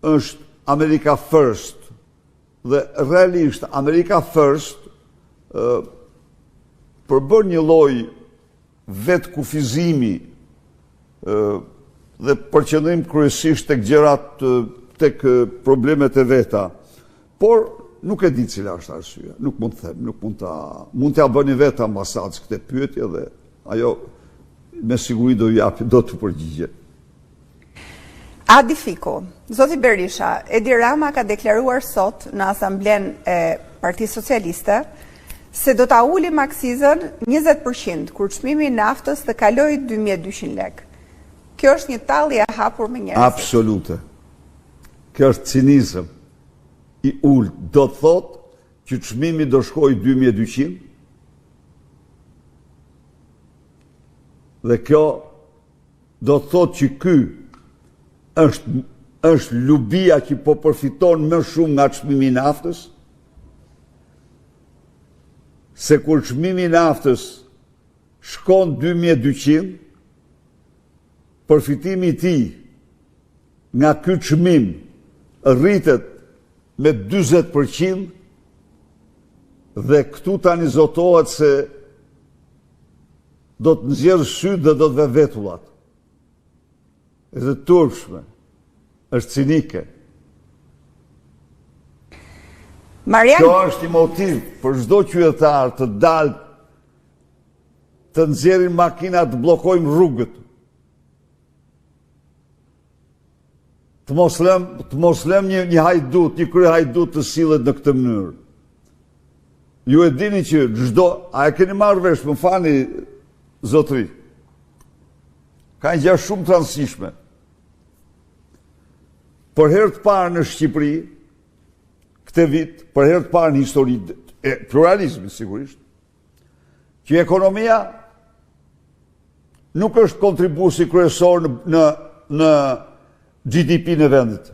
Speaker 1: është America First. Dhe realisht America First përbën një lloj vetë kufizimi dhe përqendrim kryesisht tek gjërat, tek problemet e veta. Por nuk e di cila është arsyeja, nuk mund të them, mund t'ja bëni vetë ambasadës këtë pyetje dhe ajo me siguri do të përgjigjet.
Speaker 2: Adi Fiku, Zoti Berisha, Edi Rama ka deklaruar sot në Asamblen e Partisë Socialiste se do ta ulim aksizën 20% kur çmimi i naftës të kalojë 2200 lekë. Kjo është një tallje e hapur me njerëzit.
Speaker 1: Absolute. Kjo është cinizëm i ulët. Do të thotë që çmimi do shkojë 2200 dhe kjo do të thotë që ky është lubia që po përfiton më shumë nga çmimi i naftës, se kur çmimi i naftës shkon 2200, përfitimi i tij nga ky çmim rritet me 40% dhe këtu tani zotohet se do të nxjerrë syt dhe do të vë vetullat. Është turpshme, është cinike. Kjo është i motiv për çdo qytetar të dalë të nxjerrin makina, të bllokojmë rrugët. Të mos lëm një hajdut, një kryehajdut të sillet në këtë mënyrë. Ju e dini që a e keni marrë vesh, më fani zotëri, ka një gjë shumë të rëndësishme. Për herë të parë në Shqipëri, këtë vit, për herë të parë në histori e pluralizmit sigurisht, që ekonomia nuk është kontribuesi kryesor në GDP në vendit,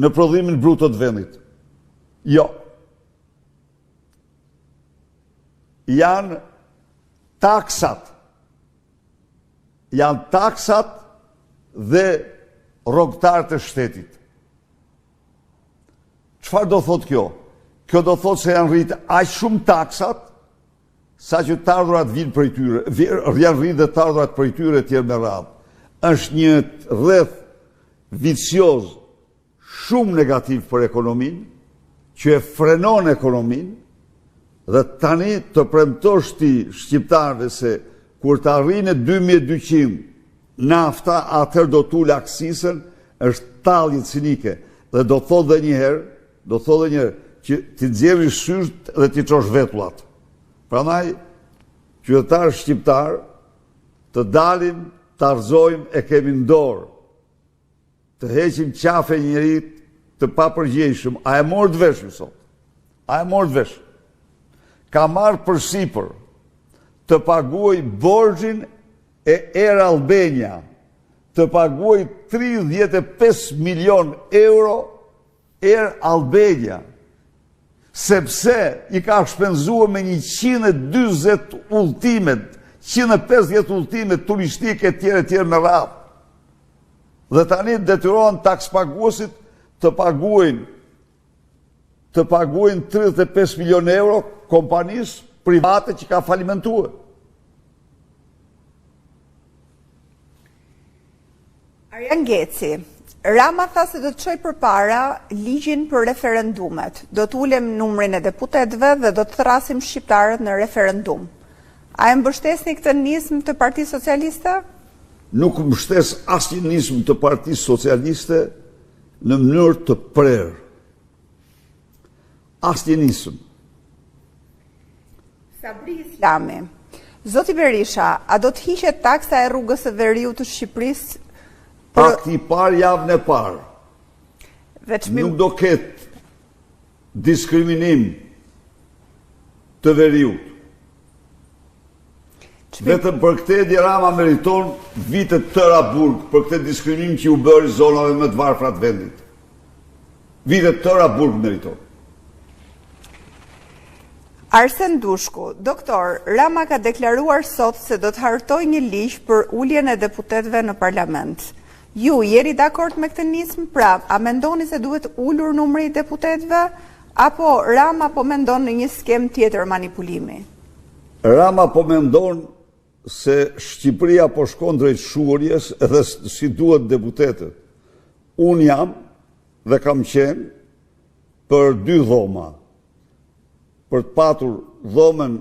Speaker 1: në prodhimin bruto të vendit. Jo. Janë taksat. Janë taksat dhe rrogtarët e shtetit. Çfarë do thot kjo? Kjo do thot se janë rritë aq shumë taksat sa që të ardhurat vinë prej tyre, janë rritë dhe të ardhurat prej tyre tjerë me radhë. Është një rreth vicioz shumë negativ për ekonominë, që e frenon ekonominë, dhe tani të premtosh ti shqiptarëve se kur të arrijnë 2200 nafta, atëherë do t'ul aksisën, është tallje cinike. Dhe do thotë dhe njëherë që ti nxjerrësh syrt dhe ti çosh vetullat. Prandaj qytetarë shqiptar të dalim, të argëzojmë, e kemi në dorë. Të heqim qafe njerit të papërgjegjshëm. A e morë të vesh, sot? A e morë të vesh? Ka marrë përsipër të paguaj borxhin e Air Albania, të paguaj 35 milion euro Air Albania, sepse i ka shpenzuar me 120 ultimet, 150 ultimet turistike tjere me radhë. Dhe tani detyrohen takspaguesit të paguajnë 35 milion euro kompanisë private që ka falimentuar.
Speaker 2: Arjan Geci, Rama tha se do të çojë përpara ligjin për referendumet. Do të ulem numrin e deputetëve dhe do të thrasim shqiptarët në referendum. A e mbështesni këtë nismë të Partisë Socialiste?
Speaker 1: Nuk mbështes asnjë nismë të Partisë Socialiste në mënyrë të prerë. Asnjë nismë.
Speaker 2: Sabri Islami, Zoti Berisha, a do të hiqet taksa e rrugës së Veriut të Shqipërisë?
Speaker 1: Akti i parë javën e parë. Nuk do ketë diskriminim të Veriut. Vetëm për këtë Edi Rama meriton vite tëra burg për këtë diskriminim që u bëri zonave më të varfra të vendit. Vite tëra burg meriton.
Speaker 2: Arsen Dushku, doktor, Rama ka deklaruar sot se do të hartoj një ligj për uljen e deputetëve në parlament. Ju jeni dakord me këtë nismë? Pra, a mendoni se duhet ulur numri i deputetëve, apo Rama po mendon në një skem tjetër manipulimi?
Speaker 1: Rama po mendon se Shqipëria po shkon drejt shurjes edhe si duhet deputetët. Unë jam dhe kam qenë për 2 dhoma. Për të patur dhomën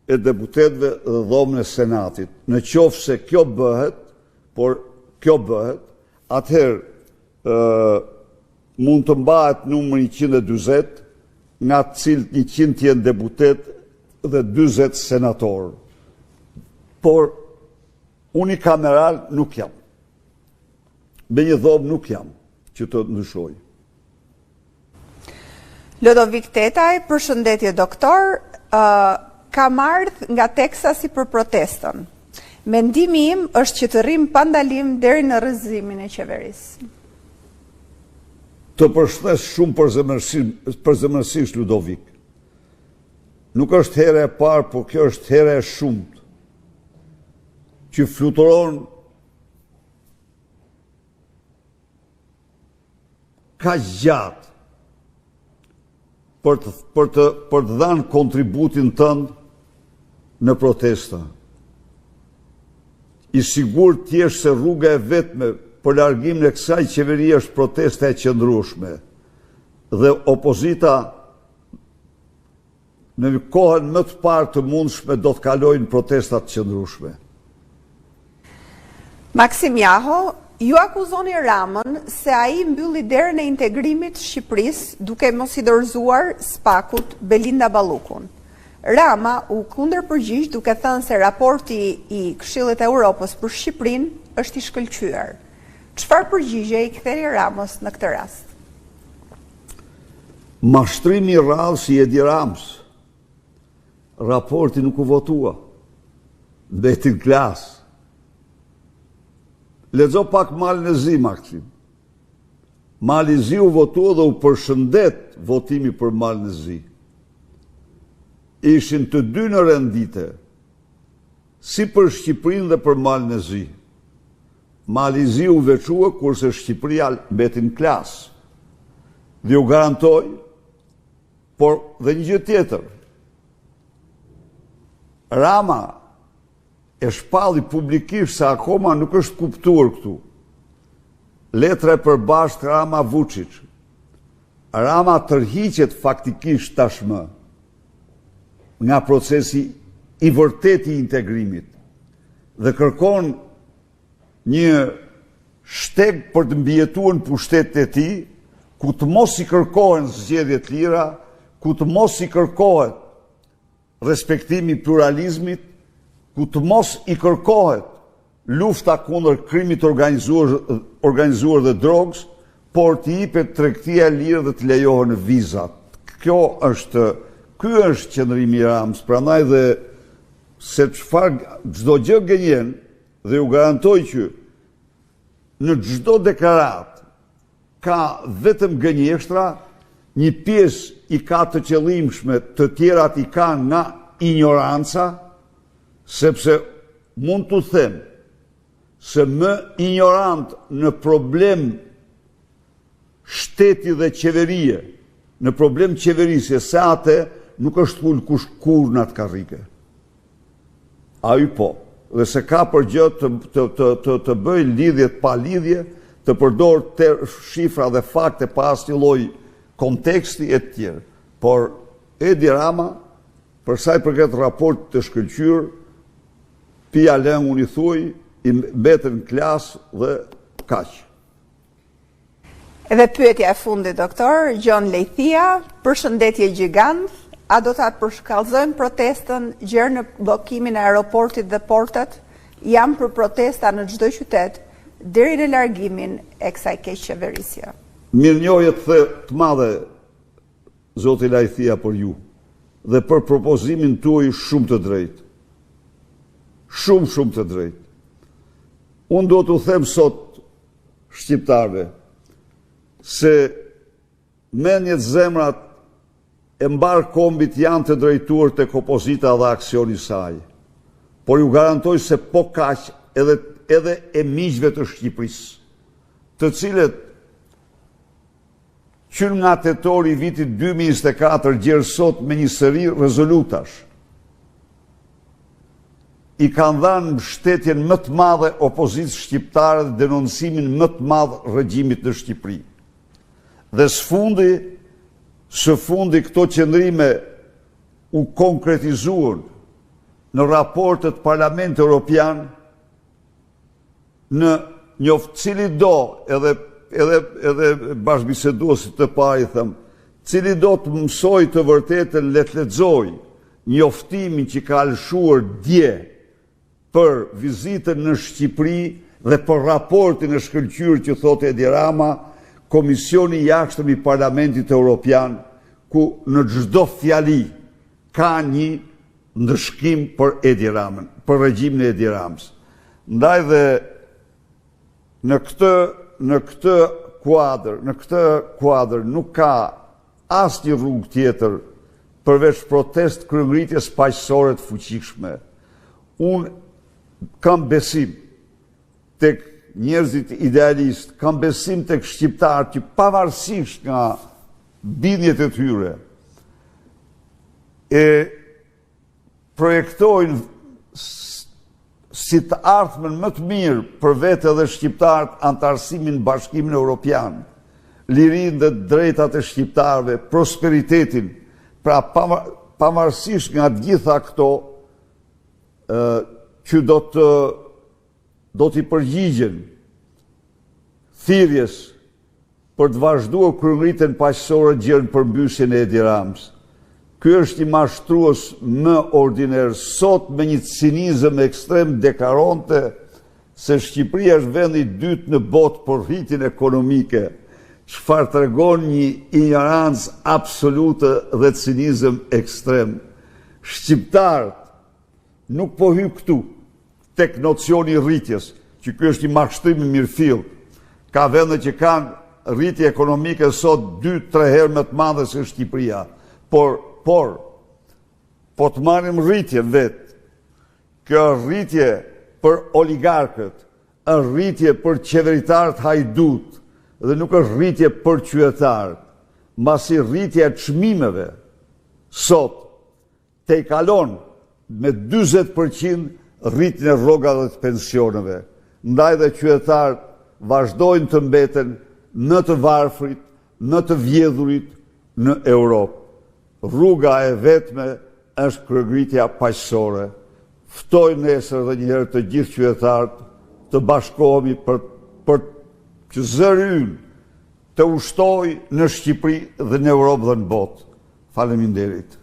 Speaker 1: e deputetëve dhe dhomën e Senatit. Në qoftë se kjo bëhet, atëherë mund të mbahet numri 140, nga të cilët 100 jenë deputet dhe 40 senatorë. Por unikameral nuk jam. Me një dhomë nuk jam që të ndryshoj.
Speaker 2: Lodovik Tetaj, përshëndetje doktor, kam ardhur nga Teksasi për protestën. Mendimi im është që të rrim pa ndalim deri në rrëzimin e qeverisë.
Speaker 1: Të përshëndes shumë përzemërsisht Ludovik. Nuk është here e parë, por kjo është here e shumët që fluturon ka gjatë për të dhënë kontributin tënd në protesta. I sigur t'jesh se rruga e vetme për largimin e kësaj qeverie është protesta e qëndrueshme. Dhe opozita në kohën më të parë të mundshme do të kalojnë protestat qëndrueshme.
Speaker 2: Maksim Jaho, ju akuzoni Ramën se ai mbylli derën e integrimit Shqipërisë duke mos i dorëzuar Spakut Belinda Ballukun. Rama u kundërpërgjigj duke thënë se raporti i Këshillit të Evropës për Shqipërinë është i shkëlqyer. Çfarë përgjigje i ktheni Ramës në këtë rast?
Speaker 1: Mashtrimi i rrallë si Edi Ramës. Raporti nuk u votua. Mbeti në klasë. Lexo pak Malin e Zi, Maksim. Mali Zi u votua dhe u përshëndet votimi për Malin e Zi. Ishin të dy në rendite, si për Shqipërinë dhe për Malin e Zi. Mali i Zi u veçua kurse Shqipëria mbeti në klasë. Dhe u garantoj, por dhe një gjë tjetër. Rama e shpalli publikisht se akoma nuk është kuptuar këtu. Letra e përbashkët Rama-Vučić. Rama tërhiqet faktikisht tashmë nga procesi i vërtet i integrimit dhe kërkon një shteg për të mbijetuar pushtetet e tij, ku të mos i kërkohen zgjedhje të lira, ku të mos i kërkohet respektimi pluralizmit, ku të mos i kërkohet lufta kundër krimit organizuar dhe drogës, por të jepet tregtia e lirë dhe të lejohen vizat. Ky është qëndrimi i Ramës, prandaj dhe se çdo gjë gënjen dhe u garantoj që në çdo deklarat ka vetëm gënjeshtra, një pjesë i ka të qëllimshme, të tjerat i ka nga ignoranca, sepse mund të them se më ignorant në problem shteti dhe qeverie, në problem qeverisje, se atë nuk është ul kush kur në atë karrike. Ai po, dhe se ka për gjë të bëj lidhjet pa lidhje, të përdor shifra dhe fakte pa asnjë lloj konteksti e tjerë. Por Edi Rama, për sa i përket raport të shkëlqyer, pia lëng unë i thuj, i mbetën në klasë dhe kaq.
Speaker 2: Edhe pyetja e fundit, doktor, Gjon Lejthia, përshëndetje gjigant, a do ta përshkallëzojmë protestën gjerë në bllokimin e aeroportit dhe portat? Jam për protesta në çdo qytet, deri në largimin e kësaj keqëqeverisje.
Speaker 1: Mirënjohje të madhe, zoti Lejthia, për ju dhe për propozimin tuaj shumë të drejtë. Shumë të drejtë. Unë do t'u them sot shqiptarve se menjet zemrat e mbar kombit janë të drejtuar tek opozita dhe aksioni saj. Por ju garantoj se po kaq edhe e miqve të Shqipërisë, të cilët që nga tetori i vitit 2024 gjerë sot me një seri rezolutash, i kanë dhënë mbështetjen më të madhe opozitës shqiptare dhe denoncimin më të madh regjimit në Shqipëri. Dhe së fundi këto qëndrime u konkretizuan në raportet Parlamentit Evropian, në njoft cili do, edhe bashkëbiseduesit të parë i them, cili do të mësoj të vërtetën, le të lexoj njoftimin që ka lëshuar dje për vizitën në Shqipëri dhe për raportin e shkëlqyer që thotë Edi Rama, Komisioni i Jashtëm i Parlamentit Evropian, ku në çdo fjali ka një ndëshkim për Edi Ramën, për regjimin e Edi Ramës. Ndaj dhe në këtë kuadër nuk ka asnjë rrugë tjetër përveç protest kryengritjes paqësore të fuqishme. Unë kam besim tek njerëzit idealist, kam besim tek shqiptarët që pavarësisht nga bindjet e tyre e projektojnë si të ardhmen më të mirë për vete dhe shqiptarët antarësimin në Bashkimin Evropian, lirinë dhe drejtat e shqiptarëve, prosperitetin, pra pavarësisht nga të gjitha këto që do t'i përgjigjen thirrjes për të vazhduar kryengritjen paqësore gjerë në përmbysjen e Edi Ramës. Ky është një mashtrues më ordiner, sot me një cinizëm ekstrem deklaronte se Shqipëria është vendi i dytë në botë për rritjen ekonomike, çfarë tregon një ignorancë absolute dhe cinizëm ekstrem. Shqiptarët nuk po hyj këtu tek nocioni i rritjes, që ky është një mashtrim i mirëfill. Ka vende që kanë rritje ekonomike sot 2-3 herë më të madhe se Shqipëria. Por, po të marrim rritjen vetë, kjo rritje për oligarkët, është rritje për qeveritarët hajdut, dhe nuk është rritje për qytetarët, mbasi rritja e çmimeve sot te i kalon me 40% rritjen e rrogave të pensioneve. Ndaj dhe qytetarët vazhdojnë të mbeten në të varfrit, në të vjedhurit në Europë. Rruga e vetme është kryegritja paqësore. Ftoj nesër dhe njëherë të gjithë qytetarët të bashkohemi për që zëri ynë të ushtoj në Shqipëri dhe në Europë dhe në botë. Faleminderit.